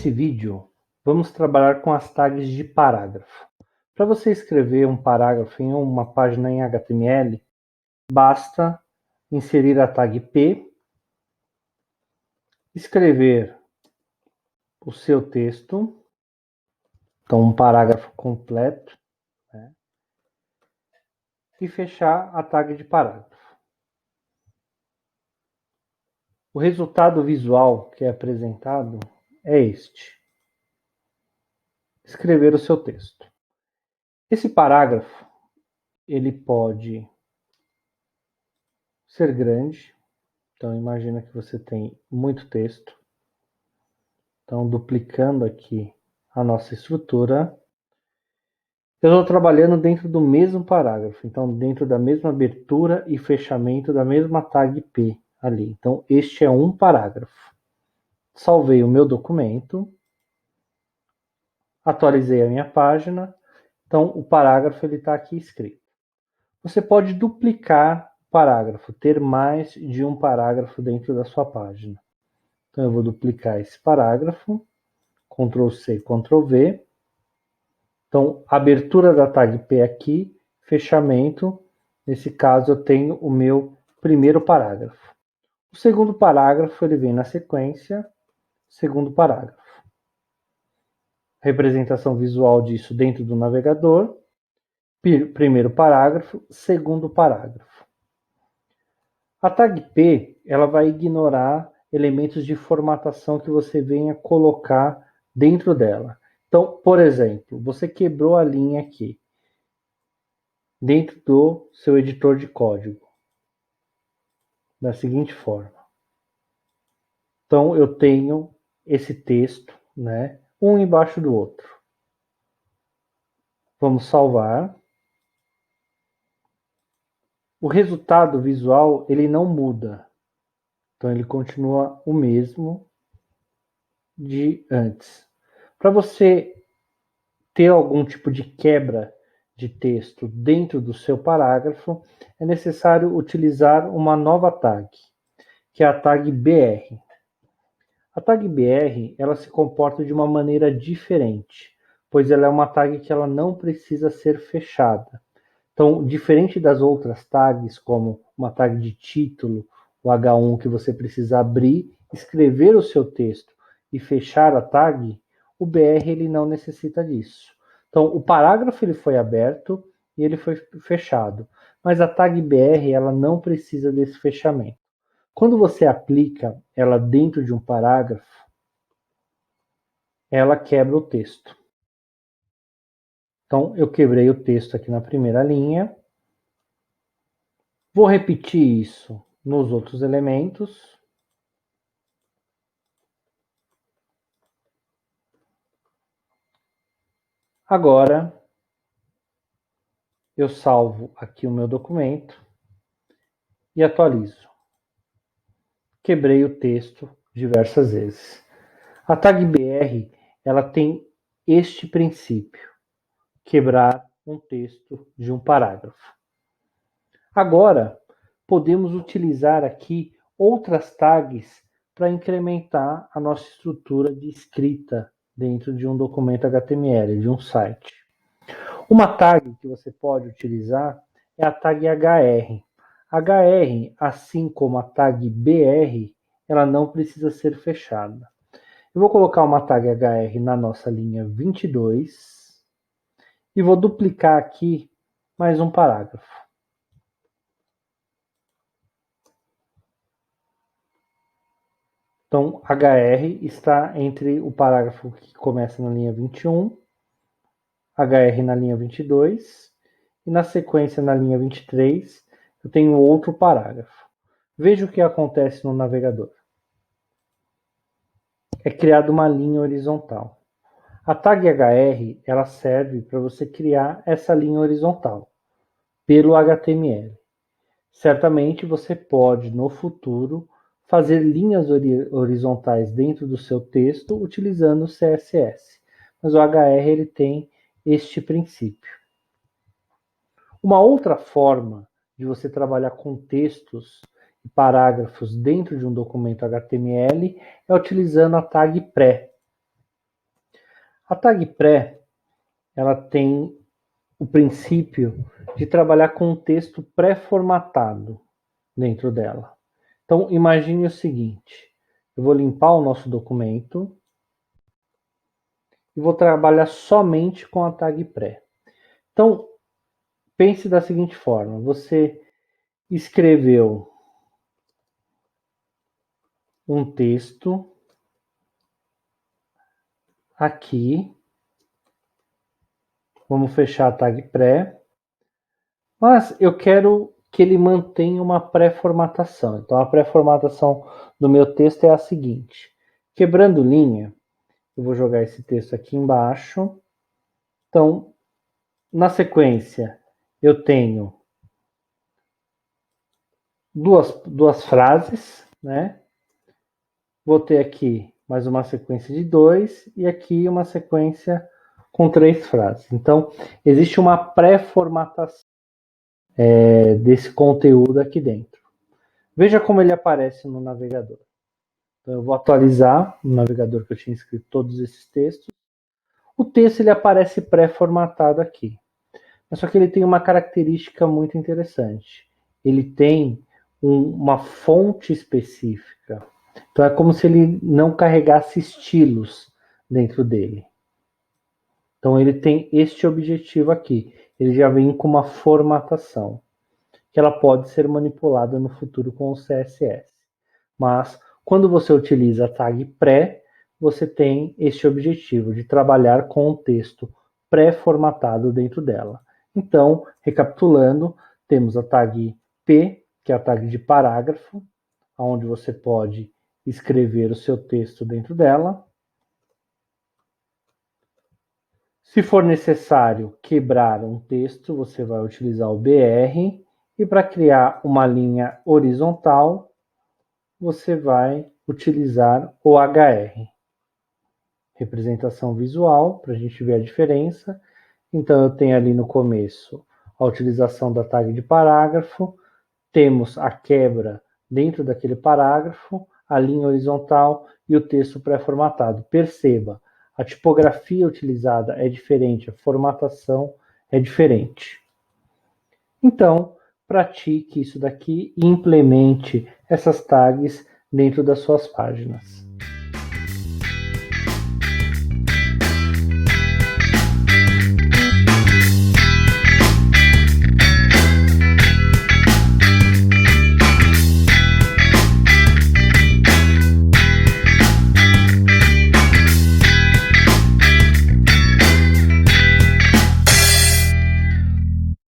Nesse vídeo, vamos trabalhar com as tags de parágrafo. Para você escrever um parágrafo em uma página em HTML, basta inserir a tag P, escrever o seu texto, então um parágrafo completo, e fechar a tag de parágrafo. O resultado visual que é apresentado é este. Escrever o seu texto. Esse parágrafo, ele pode ser grande. Então, imagina que você tem muito texto. Então, duplicando aqui a nossa estrutura, eu estou trabalhando dentro do mesmo parágrafo. Então, dentro da mesma abertura e fechamento da mesma tag P ali. Então, este é um parágrafo. Salvei o meu documento. Atualizei a minha página. Então, o parágrafo está aqui escrito. Você pode duplicar o parágrafo, ter mais de um parágrafo dentro da sua página. Então, eu vou duplicar esse parágrafo, Ctrl C, Ctrl V. Então, abertura da tag P aqui, fechamento. Nesse caso, eu tenho o meu primeiro parágrafo. O segundo parágrafo, ele vem na sequência, segundo parágrafo. Representação visual disso dentro do navegador. Primeiro parágrafo, segundo parágrafo. A tag P, ela vai ignorar elementos de formatação que você venha colocar dentro dela. Então, por exemplo, você quebrou a linha aqui, dentro do seu editor de código, da seguinte forma. Então, eu tenho esse texto, um embaixo do outro. Vamos salvar. O resultado visual, ele não muda. Então, ele continua o mesmo de antes. Para você ter algum tipo de quebra de texto dentro do seu parágrafo, é necessário utilizar uma nova tag, que é a tag BR. A tag BR, ela se comporta de uma maneira diferente, pois ela é uma tag que ela não precisa ser fechada. Então, diferente das outras tags, como uma tag de título, o H1 que você precisa abrir, escrever o seu texto e fechar a tag, o BR ele não necessita disso. Então, o parágrafo ele foi aberto e ele foi fechado, mas a tag BR ela não precisa desse fechamento. Quando você aplica ela dentro de um parágrafo, ela quebra o texto. Então, eu quebrei o texto aqui na primeira linha. Vou repetir isso nos outros elementos. Agora, eu salvo aqui o meu documento e atualizo. Quebrei o texto diversas vezes. A tag BR, ela tem este princípio: quebrar um texto de um parágrafo. Agora, podemos utilizar aqui outras tags para incrementar a nossa estrutura de escrita dentro de um documento HTML, de um site. Uma tag que você pode utilizar é a tag HR. HR, assim como a tag BR, ela não precisa ser fechada. Eu vou colocar uma tag HR na nossa linha 22 e vou duplicar aqui mais um parágrafo. Então, HR está entre o parágrafo que começa na linha 21, HR na linha 22, e na sequência na linha 23, eu tenho outro parágrafo. Veja o que acontece no navegador. É criada uma linha horizontal. A tag HR ela serve para você criar essa linha horizontal pelo HTML. Certamente você pode, no futuro, fazer linhas horizontais dentro do seu texto utilizando o CSS. Mas o HR ele tem este princípio. Uma outra forma de você trabalhar com textos e parágrafos dentro de um documento HTML é utilizando a tag pré. A tag pré, ela tem o princípio de trabalhar com um texto pré-formatado dentro dela. Então, imagine o seguinte, eu vou limpar o nosso documento e vou trabalhar somente com a tag pré. Então, pense da seguinte forma, você escreveu um texto aqui, vamos fechar a tag pré, mas eu quero que ele mantenha uma pré-formatação. Então, a pré-formatação do meu texto é a seguinte, quebrando linha, eu vou jogar esse texto aqui embaixo. Então, na sequência, eu tenho duas frases, né? Vou ter aqui mais uma sequência de 2 e aqui uma sequência com 3 frases. Então, existe uma pré-formatação desse conteúdo aqui dentro. Veja como ele aparece no navegador. Então, eu vou atualizar no navegador que eu tinha escrito todos esses textos. O texto ele aparece pré-formatado aqui. Mas só que ele tem uma característica muito interessante. Ele tem uma fonte específica. Então é como se ele não carregasse estilos dentro dele. Então ele tem este objetivo aqui. Ele já vem com uma formatação, que ela pode ser manipulada no futuro com o CSS. Mas quando você utiliza a tag pré, você tem este objetivo de trabalhar com um texto pré-formatado dentro dela. Então, recapitulando, temos a tag P, que é a tag de parágrafo, onde você pode escrever o seu texto dentro dela. Se for necessário quebrar um texto, você vai utilizar o BR, e para criar uma linha horizontal, você vai utilizar o HR. Representação visual, para a gente ver a diferença. Então, eu tenho ali no começo a utilização da tag de parágrafo, temos a quebra dentro daquele parágrafo, a linha horizontal e o texto pré-formatado. Perceba, a tipografia utilizada é diferente, a formatação é diferente. Então, pratique isso daqui e implemente essas tags dentro das suas páginas.